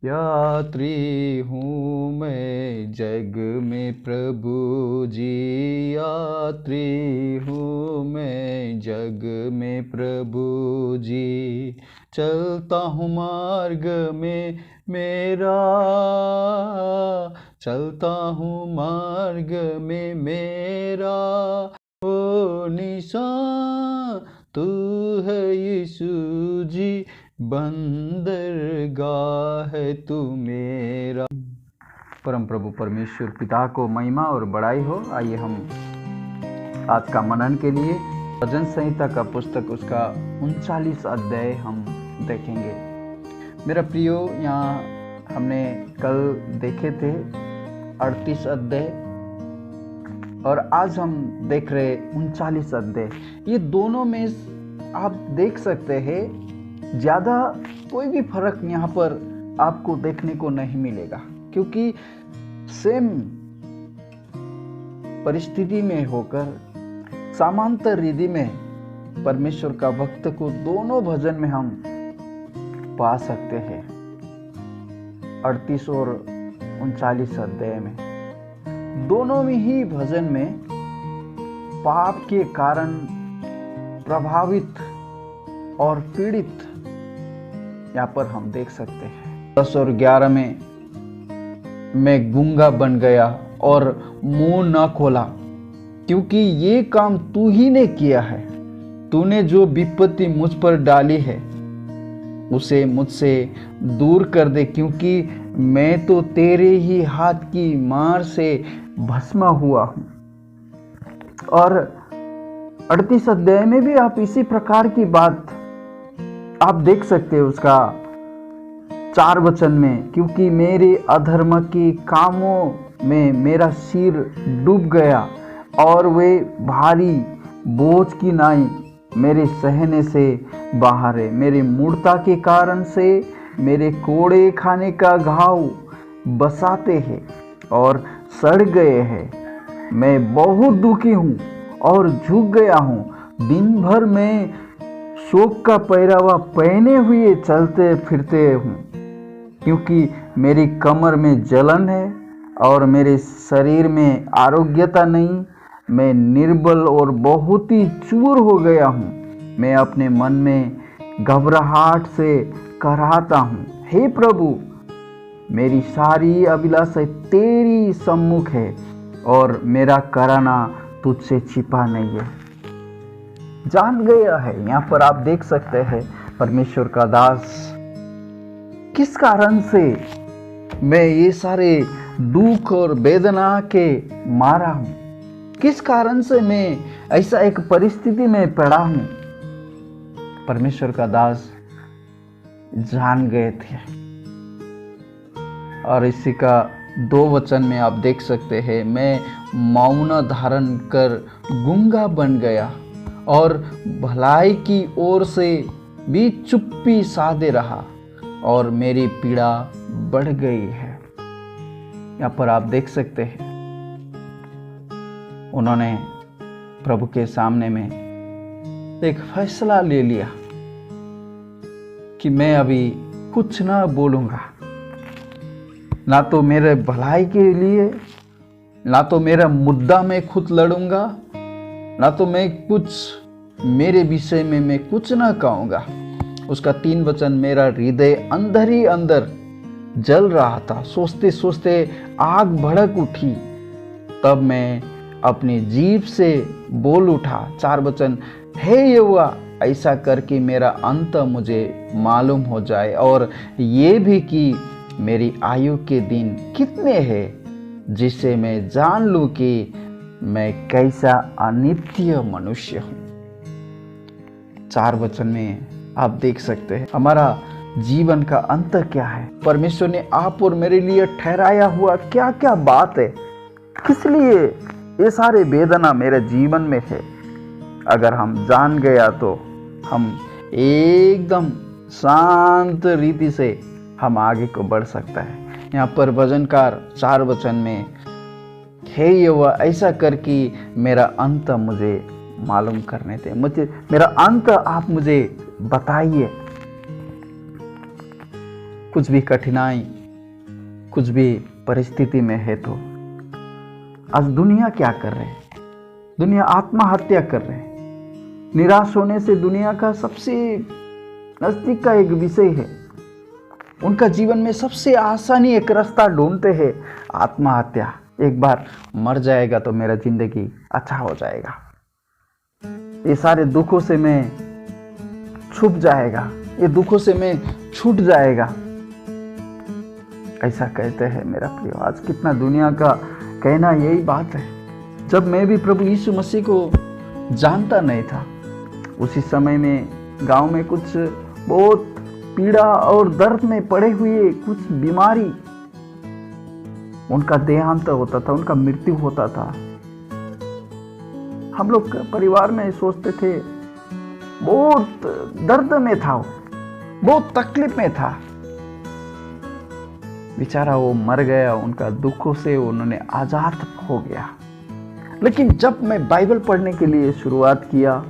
यात्री हूँ मैं जग में प्रभु जी, यात्री हूँ मैं जग में प्रभु जी। चलता हूँ मार्ग में मेरा, चलता हूँ मार्ग में मेरा, ओ निशान तू है यीशु जी, बंदरगाह है तू मेरा। परम प्रभु परमेश्वर पिता को महिमा और बड़ाई हो। आइए हम आज का मनन के लिए भजन संहिता का पुस्तक उसका 39 अध्याय हम देखेंगे। मेरा प्रियो, यहाँ हमने कल देखे थे 38 अध्याय और आज हम देख रहे 39 अध्याय। ये दोनों में आप देख सकते हैं ज़्यादा कोई भी फर्क यहाँ पर आपको देखने को नहीं मिलेगा, क्योंकि सेम परिस्थिति में होकर समांतर रिधि में परमेश्वर का भक्त को दोनों भजन में हम पा सकते हैं। 38 और 39 अध्याय में दोनों में ही भजन में पाप के कारण प्रभावित और पीड़ित यहाँ पर हम देख सकते हैं। 10 और 11 में मैं गूंगा बन गया और मुंह न खोला, क्योंकि ये काम तू ही ने किया है। तूने जो विपत्ति मुझ पर डाली है उसे मुझसे दूर कर दे, क्योंकि मैं तो तेरे ही हाथ की मार से भस्मा हुआ हूं। और 38 अध्याय में भी आप इसी प्रकार की बात आप देख सकते हैं उसका 4 वचन में, क्योंकि मेरे अधर्म के कामों में मेरा सिर डूब गया और वे भारी बोझ की नाई मेरे सहने से बाहर है। मेरे मूर्ता के कारण से मेरे कोड़े खाने का घाव बसाते हैं और सड़ गए हैं। मैं बहुत दुखी हूँ और झुक गया हूँ। दिन भर मैं शोक का पहरावा पहने हुए चलते फिरते हूँ, क्योंकि मेरी कमर में जलन है और मेरे शरीर में आरोग्यता नहीं। मैं निर्बल और बहुत ही चूर हो गया हूँ। मैं अपने मन में घबराहट से कराहता हूँ। हे प्रभु, मेरी सारी अभिलाषा तेरी सम्मुख है और मेरा कराना तुझसे छिपा नहीं है। जान गया है, यहाँ पर आप देख सकते हैं परमेश्वर का दास किस कारण से मैं ये सारे दुख और वेदना के मारा हूं, किस कारण से मैं ऐसा एक परिस्थिति में पड़ा हूं। परमेश्वर का दास जान गए थे। और इसी का 2 वचन में आप देख सकते हैं, मैं मौन धारण कर गूंगा बन गया और भलाई की ओर से भी चुप्पी साधे रहा और मेरी पीड़ा बढ़ गई है। यहाँ पर आप देख सकते हैं उन्होंने प्रभु के सामने में एक फैसला ले लिया कि मैं अभी कुछ ना बोलूंगा, ना तो मेरे भलाई के लिए, ना तो मेरा मुद्दा मैं खुद लड़ूंगा, ना तो मैं कुछ मेरे विषय में मैं कुछ ना कहूंगा। उसका 3 वचन, मेरा हृदय अंदर ही अंदर जल रहा था, सोचते सोचते आग भड़क उठी। तब मैं अपनी जीभ से बोल उठा। 4 वचन, हे यहोवा, ऐसा करके मेरा अंत मुझे मालूम हो जाए और ये भी कि मेरी आयु के दिन कितने हैं, जिससे मैं जान लूं कि मैं कैसा अनित्य मनुष्य हूं। 4 वचन में आप देख सकते हैं हमारा जीवन का अंत क्या है। परमेश्वर ने आप और मेरे लिए ठहराया हुआ क्या क्या बात है, किस लिए ये सारे वेदना मेरे जीवन में है। अगर हम जान गया तो हम एकदम शांत रीति से हम आगे को बढ़ सकता है। यहाँ पर भजनकार 4 वचन में, हे यहोवा, ऐसा करके मेरा अंत मुझे मालूम करने दे, मुझे मेरा अंत आप मुझे बताइए। कुछ भी कठिनाई, कुछ भी परिस्थिति में है तो आज दुनिया क्या कर रहे हैं? दुनिया आत्महत्या कर रहे हैं। निराश होने से दुनिया का सबसे नजदीक का एक विषय है। उनका जीवन में सबसे आसानी एक रास्ता ढूंढते हैं, आत्महत्या। एक बार मर जाएगा तो मेरा जिंदगी अच्छा हो जाएगा, ये सारे दुखों से मैं छुप जाएगा, ये दुखों से मैं छूट जाएगा, ऐसा कहते हैं मेरा प्रिय। आज कितना दुनिया का कहना यही बात है। जब मैं भी प्रभु यीशु मसीह को जानता नहीं था, उसी समय में गांव में कुछ बहुत पीड़ा और दर्द में पड़े हुए कुछ बीमारी, उनका देहांत होता था, उनका मृत्यु होता था। हम लोग परिवार में सोचते थे बहुत दर्द में था, बहुत तकलीफ में था, बेचारा वो मर गया, उनका दुखों से उन्होंने आजाद हो गया। लेकिन जब मैं बाइबल पढ़ने के लिए शुरुआत किया,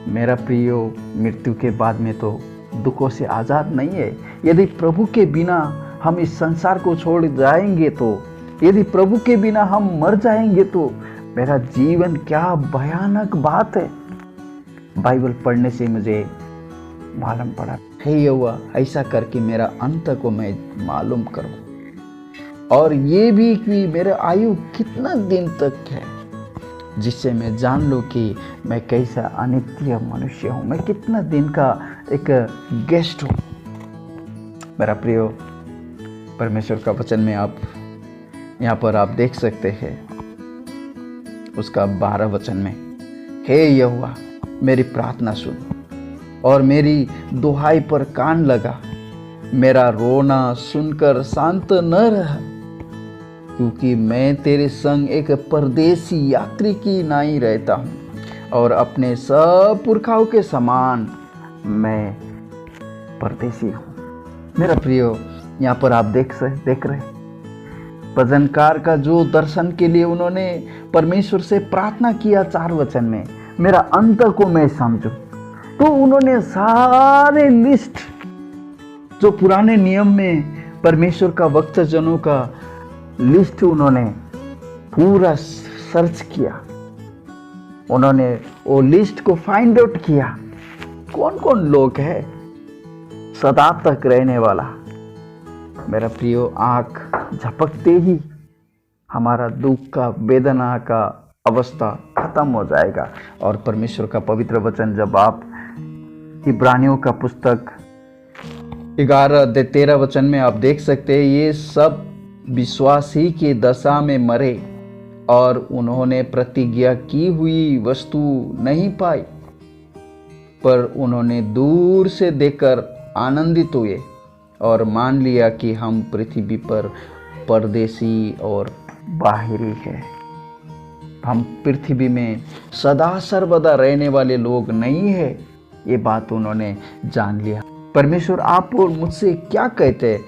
मेरा प्रियो, मृत्यु के बाद में तो दुखों से आजाद नहीं है। यदि प्रभु के बिना हम इस संसार को छोड़ जाएंगे तो, यदि प्रभु के बिना हम मर जाएंगे तो मेरा जीवन क्या भयानक बात है। बाइबल पढ़ने से मुझे मालूम पड़ा, हे यहोवा, ऐसा करके मेरा अंत को मैं मालूम करूं, और ये भी कि मेरा आयु कितना दिन तक है, जिससे मैं जान लूं कि मैं कैसा अनित्य मनुष्य हूं, मैं कितना दिन का एक गेस्ट हूं। मेरा प्रियो, परमेश्वर का वचन में आप यहाँ पर आप देख सकते हैं, उसका 12 वचन में, हे यहोवा, मेरी प्रार्थना सुन और मेरी दुहाई पर कान लगा, मेरा रोना सुनकर शांत न रह, क्योंकि मैं तेरे संग एक परदेसी यात्री की नाई रहता हूँ और अपने सब पुरखाओं के समान मैं परदेसी हूँ। मेरा प्रियो, यहाँ पर आप देख रहे भजनकार का जो दर्शन के लिए उन्होंने परमेश्वर से प्रार्थना किया 4 वचन में, मेरा अंत को मैं समझूं, तो उन्होंने सारे लिस्ट जो पुराने नियम में परमेश्वर का भक्तजनों का लिस्ट उन्होंने पूरा सर्च किया, उन्होंने वो लिस्ट को फाइंड आउट किया, कौन कौन लोग है सदा तक रहने वाला। मेरा प्रियो, आंख झपकते ही हमारा दुख का, वेदना का अवस्था खत्म हो जाएगा। और परमेश्वर का पवित्र वचन जब आप इब्रानियों का पुस्तक 11-13 वचन में आप देख सकते हैं, ये सब विश्वासी की दशा में मरे और उन्होंने प्रतिज्ञा की हुई वस्तु नहीं पाई, पर उन्होंने दूर से देखकर आनंदित हुए और मान लिया कि हम पृथ्वी पर परदेसी और बाहरी हैं। हम पृथ्वी में सदा सर्वदा रहने वाले लोग नहीं है, ये बात उन्होंने जान लिया। परमेश्वर आप और मुझसे क्या कहते हैं?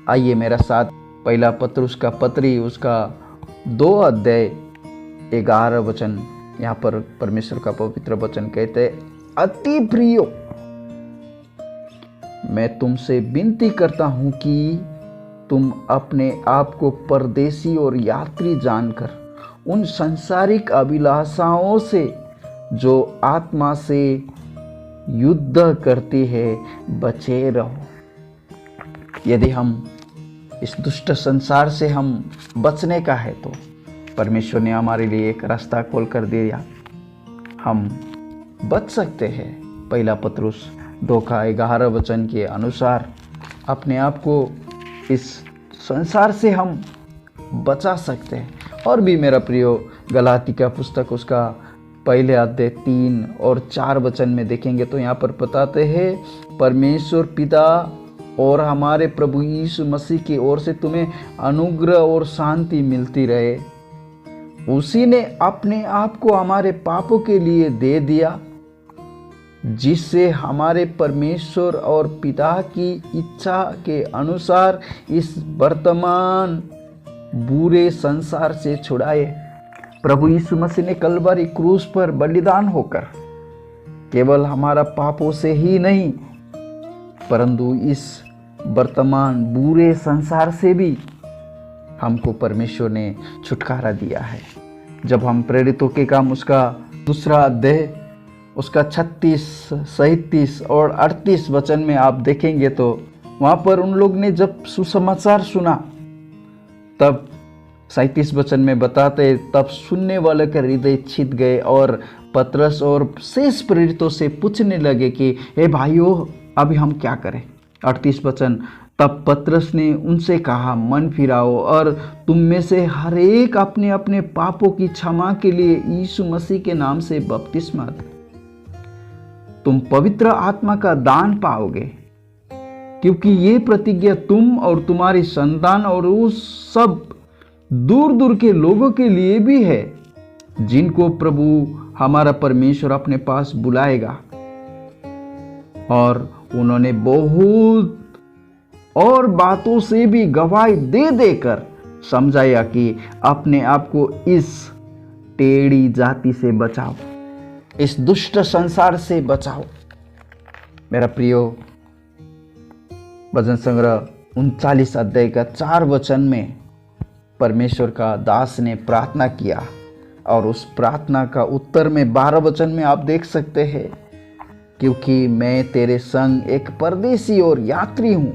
आइए मेरा साथ पहला पत्रुस का पत्री, उसका 2 अध्याय 11 वचन, यहाँ पर परमेश्वर का पवित्र वचन कहते हैं, अति प्रियो, मैं तुमसे विनती करता हूं कि तुम अपने आप को परदेसी और यात्री जानकर उन सांसारिक अभिलाषाओं से जो आत्मा से युद्ध करती है बचे रहो। यदि हम इस दुष्ट संसार से हम बचने का है तो परमेश्वर ने हमारे लिए एक रास्ता खोल कर दिया, हम बच सकते हैं। पहला पत्रुस 2:11 वचन के अनुसार अपने आप को इस संसार से हम बचा सकते हैं। और भी मेरा प्रियो, गलाती का पुस्तक उसका पहले अध्याय 3 और 4 वचन में देखेंगे तो यहाँ पर बताते हैं, परमेश्वर पिता और हमारे प्रभु यीशु मसीह की ओर से तुम्हें अनुग्रह और शांति मिलती रहे। उसी ने अपने आप को हमारे पापों के लिए दे दिया, जिससे हमारे परमेश्वर और पिता की इच्छा के अनुसार इस वर्तमान बुरे संसार से छुड़ाए। प्रभु यीशु मसीह ने कलवरी क्रूस पर बलिदान होकर केवल हमारा पापों से ही नहीं, परंतु इस वर्तमान बुरे संसार से भी हमको परमेश्वर ने छुटकारा दिया है। जब हम प्रेरितों के काम उसका 2 अध्याय उसका 36, 37 और 38 वचन में आप देखेंगे तो वहाँ पर उन लोग ने जब सुसमाचार सुना, तब 37 वचन में बताते, तब सुनने वाले का हृदय छिद गए और पतरस और शेष प्रेरितों से पूछने लगे कि हे भाइयों, अभी हम क्या करें। 38 वचन, तब पतरस ने उनसे कहा, मन फिराओ और तुम में से हर एक अपने अपने पापों की क्षमा के लिए यीशु मसीह के नाम से बपतिस्मा दो, तुम पवित्र आत्मा का दान पाओगे, क्योंकि ये प्रतिज्ञा तुम और तुम्हारी संतान और उस सब दूर दूर के लोगों के लिए भी है जिनको प्रभु हमारा परमेश्वर अपने पास बुलाएगा। और उन्होंने बहुत और बातों से भी गवाही दे देकर समझाया कि अपने आप को इस टेढ़ी जाति से बचाओ, इस दुष्ट संसार से बचाओ। मेरा प्रियो, भजन संग्रह 39 अध्याय का 4 वचन में परमेश्वर का दास ने प्रार्थना किया और उस प्रार्थना का उत्तर में 12 वचन में आप देख सकते हैं, क्योंकि मैं तेरे संग एक परदेसी और यात्री हूं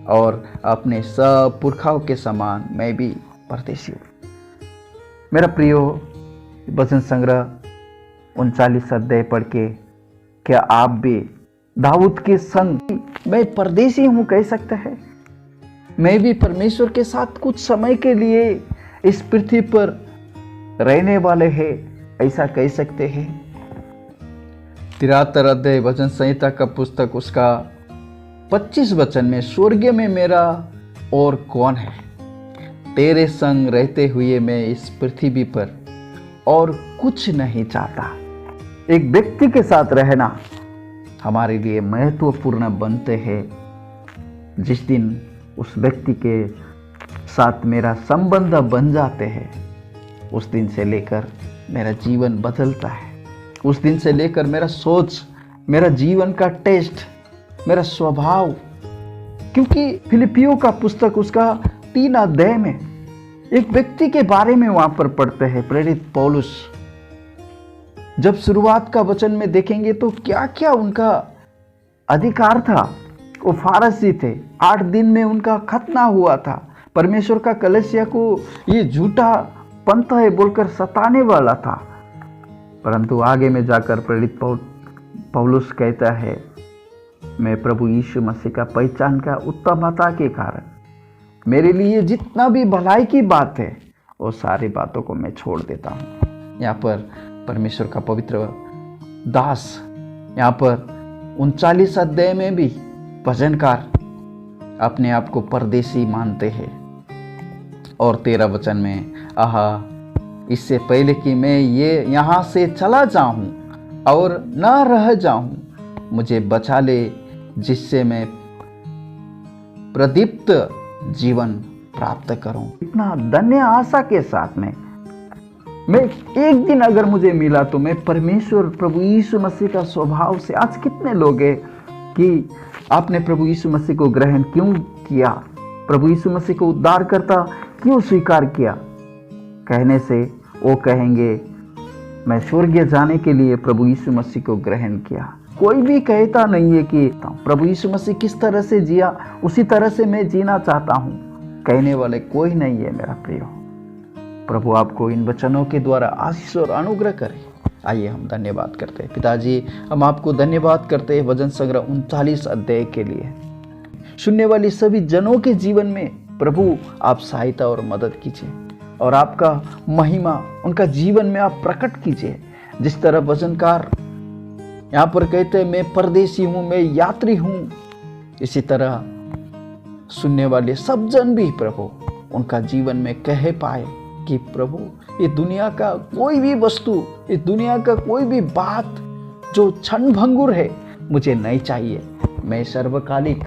और अपने सब पुरखाओं के समान मैं भी परदेसी हूं। मेरा प्रियो, भजन संग्रह 39 अध्याय पढ़ के क्या आप भी दाऊद के संग मैं परदेसी हूं कह सकते हैं? मैं भी परमेश्वर के साथ कुछ समय के लिए इस पृथ्वी पर रहने वाले हैं, ऐसा कह सकते हैं। 73 अध्याय वचन संहिता का पुस्तक उसका 25 वचन में, स्वर्ग में मेरा और कौन है, तेरे संग रहते हुए मैं इस पृथ्वी पर और कुछ नहीं चाहता। एक व्यक्ति के साथ रहना हमारे लिए महत्वपूर्ण बनते हैं। जिस दिन उस व्यक्ति के साथ मेरा संबंध बन जाते हैं, उस दिन से लेकर मेरा जीवन बदलता है। उस दिन से लेकर मेरा सोच, मेरा जीवन का टेस्ट, मेरा स्वभाव, क्योंकि फिलिपियों का पुस्तक उसका 3 अध्याय में एक व्यक्ति के बारे में वहां पर पढ़ते हैं, प्रेरित पौलुस। जब शुरुआत का वचन में देखेंगे तो क्या क्या उनका अधिकार था। वो फारसी थे, 8 दिन में उनका खतना हुआ था। परमेश्वर का कलीसिया को ये झूठा पंथ है बोलकर सताने वाला था, परंतु आगे में जाकर प्रेरित पौलुस कहता है, मैं प्रभु यीशु मसीह का पहचान का उत्तमता के कारण मेरे लिए जितना भी भलाई की बात है वो सारी बातों को मैं छोड़ देता हूँ। यहाँ पर परमेश्वर का पवित्र दास यहाँ पर 39 अध्याय में भी भजनकार अपने आप को परदेसी मानते हैं। और 13 वचन में, आहा, इससे पहले कि मैं ये यहाँ से चला जाऊं और न रह जाऊं, मुझे बचा ले, जिससे मैं प्रदीप्त जीवन प्राप्त करूं। इतना धन्य आशा के साथ में मैं एक दिन अगर मुझे मिला तो मैं परमेश्वर प्रभु यीशु मसीह का स्वभाव से, आज कितने लोग हैं कि आपने प्रभु यीशु मसीह को ग्रहण क्यों किया, प्रभु यीशु मसीह को उद्धारकर्ता क्यों स्वीकार किया, कहने से वो कहेंगे मैं स्वर्ग जाने के लिए प्रभु यीशु मसीह को ग्रहण किया। कोई भी कहता नहीं है कि प्रभु यीशु मसीह किस तरह से जिया उसी तरह से मैं जीना चाहता हूँ, कहने वाले कोई नहीं है। मेरा प्रिय, प्रभु आपको इन वचनों के द्वारा आशीष और अनुग्रह करे। आइए हम धन्यवाद करते हैं। पिताजी, हम आपको धन्यवाद करते हैं भजन संग्रह 39 अध्याय के लिए। सुनने वाली सभी जनों के जीवन में प्रभु आप सहायता और मदद कीजिए और आपका महिमा उनका जीवन में आप प्रकट कीजिए। जिस तरह वचनकार यहाँ पर कहते हैं मैं परदेसी हूँ, मैं यात्री हूँ, इसी तरह सुनने वाले सब जन भी प्रभु उनका जीवन में कह पाए कि प्रभु ये दुनिया का कोई भी वस्तु, इस दुनिया का कोई भी बात जो क्षण भंगुर है मुझे नहीं चाहिए। मैं सर्वकालिक,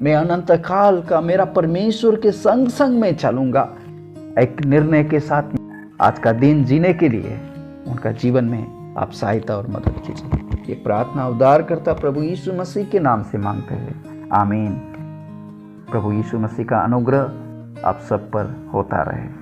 मैं अनंत काल का मेरा परमेश्वर के संग संग में चलूंगा। एक निर्णय के साथ आज का दिन जीने के लिए उनका जीवन में आप सहायता और मदद कीजिए। ये प्रार्थना उद्धारकर्ता प्रभु यीशु मसीह के नाम से मांगते हैं, आमीन। प्रभु यीशु मसीह का अनुग्रह आप सब पर होता रहे।